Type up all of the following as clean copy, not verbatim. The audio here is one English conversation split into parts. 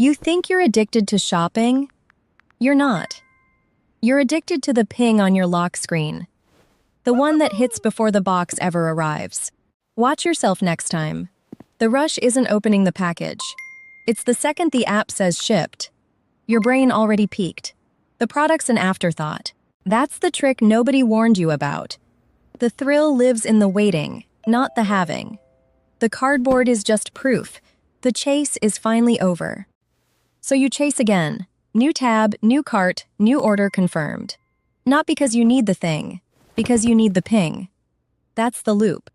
You think you're addicted to shopping? You're not. You're addicted to the ping on your lock screen, the one that hits before the box ever arrives. Watch yourself next time. The rush isn't opening the package. It's the second the app says shipped. Your brain already peaked. The product's an afterthought. That's the trick nobody warned you about. The thrill lives in the waiting, not the having. The cardboard is just proof. The chase is finally over. So you chase again. New tab, new cart, new order confirmed. Not because you need the thing, because you need the ping. That's the loop.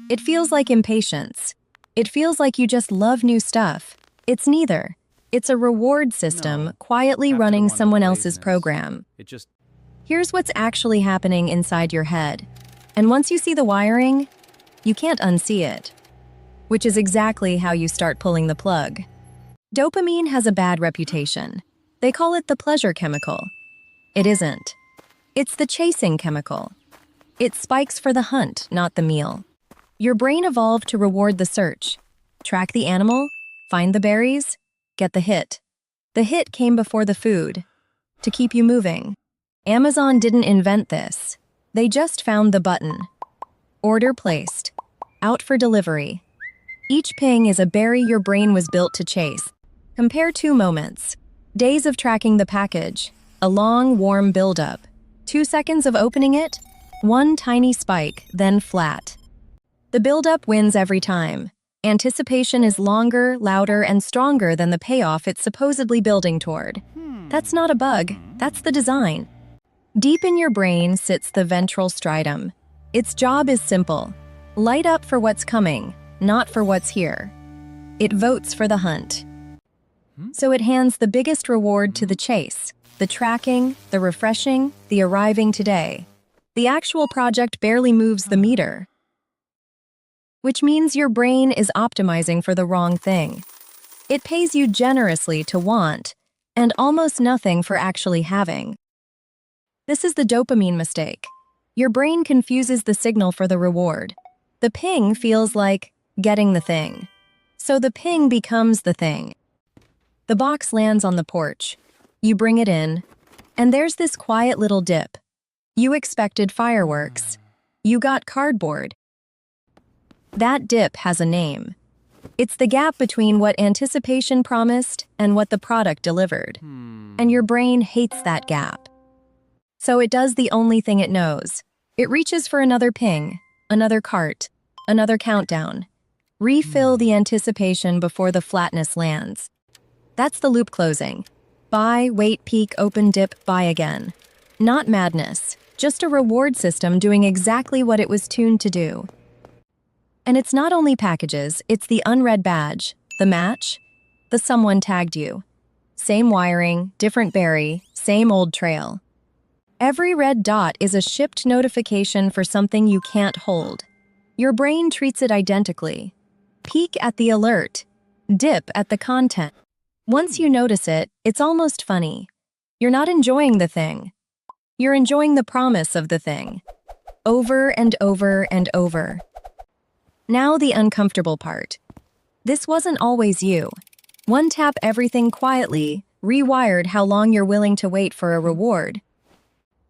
It feels like impatience. It feels like you just love new stuff. It's neither. It's a reward system quietly running someone else's program. Here's what's actually happening inside your head. And once you see the wiring, you can't unsee it. Which is exactly how you start pulling the plug. Dopamine has a bad reputation. They call it the pleasure chemical. It isn't. It's the chasing chemical. It spikes for the hunt, not the meal. Your brain evolved to reward the search. Track the animal, find the berries, get the hit. The hit came before the food, to keep you moving. Amazon didn't invent this. They just found the button. Order placed. Out for delivery. Each ping is a berry your brain was built to chase. Compare 2 moments. Days of tracking the package. A long, warm buildup. 2 seconds of opening it. 1 tiny spike, then flat. The buildup wins every time. Anticipation is longer, louder, and stronger than the payoff it's supposedly building toward. That's not a bug. That's the design. Deep in your brain sits the ventral striatum. Its job is simple. Light up for what's coming, not for what's here. It votes for the hunt. So it hands the biggest reward to the chase, the tracking, the refreshing, the arriving today. The actual project barely moves the meter, which means your brain is optimizing for the wrong thing. It pays you generously to want, and almost nothing for actually having. This is the dopamine mistake. Your brain confuses the signal for the reward. The ping feels like getting the thing. So the ping becomes the thing. The box lands on the porch. You bring it in, and there's this quiet little dip. You expected fireworks. You got cardboard. That dip has a name. It's the gap between what anticipation promised and what the product delivered. And your brain hates that gap. So it does the only thing it knows. It reaches for another ping, another cart, another countdown. Refill the anticipation before the flatness lands. That's the loop closing. Buy, wait, peak, open, dip, buy again. Not madness, just a reward system doing exactly what it was tuned to do. And it's not only packages, it's the unread badge, the match, the someone tagged you. Same wiring, different berry, same old trail. Every red dot is a shipped notification for something you can't hold. Your brain treats it identically. Peek at the alert. Dip at the content. Once you notice it, it's almost funny. You're not enjoying the thing. You're enjoying the promise of the thing. Over and over and over. Now the uncomfortable part. This wasn't always you. One tap everything quietly, rewired how long you're willing to wait for a reward.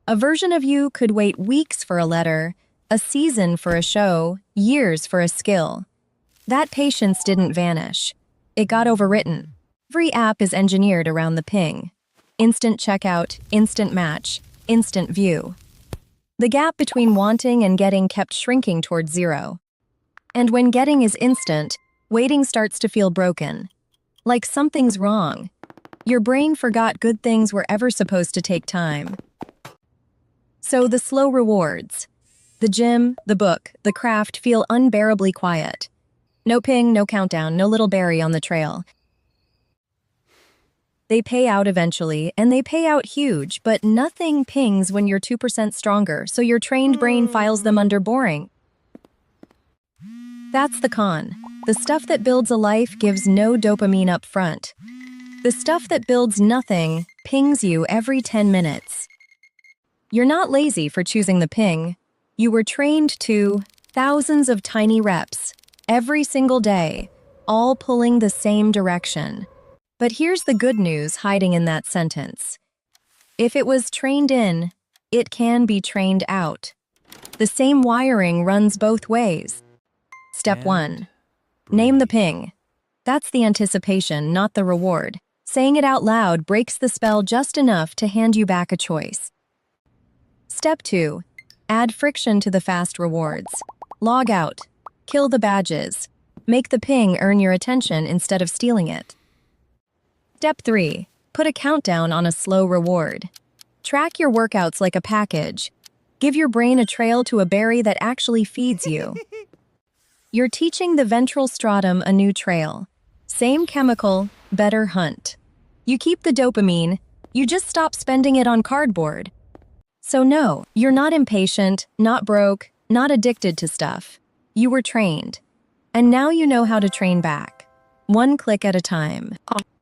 A version of you could wait weeks for a letter, a season for a show, years for a skill. That patience didn't vanish. It got overwritten. Every app is engineered around the ping. Instant checkout, instant match, instant view. The gap between wanting and getting kept shrinking toward zero. And when getting is instant, waiting starts to feel broken. Like something's wrong. Your brain forgot good things were ever supposed to take time. So the slow rewards. The gym, the book, the craft feel unbearably quiet. No ping, no countdown, no little berry on the trail. They pay out eventually, and they pay out huge, but nothing pings when you're 2% stronger, so your trained brain files them under boring. That's the con. The stuff that builds a life gives no dopamine up front. The stuff that builds nothing pings you every 10 minutes. You're not lazy for choosing the ping. You were trained to thousands of tiny reps, every single day, all pulling the same direction. But here's the good news hiding in that sentence. If it was trained in, it can be trained out. The same wiring runs both ways. Step And 1. Name the breathe. ping. That's the anticipation, not the reward. Saying it out loud breaks the spell just enough to hand you back a choice. Step 2. Add friction to the fast rewards. Log out. Kill the badges. Make the ping earn your attention instead of stealing it. Step 3. Put a countdown on a slow reward. Track your workouts like a package. Give your brain a trail to a berry that actually feeds you. You're teaching the ventral stratum a new trail. Same chemical, better hunt. You keep the dopamine, you just stop spending it on cardboard. So no, you're not impatient, not broke, not addicted to stuff. You were trained. And now you know how to train back. One click at a time.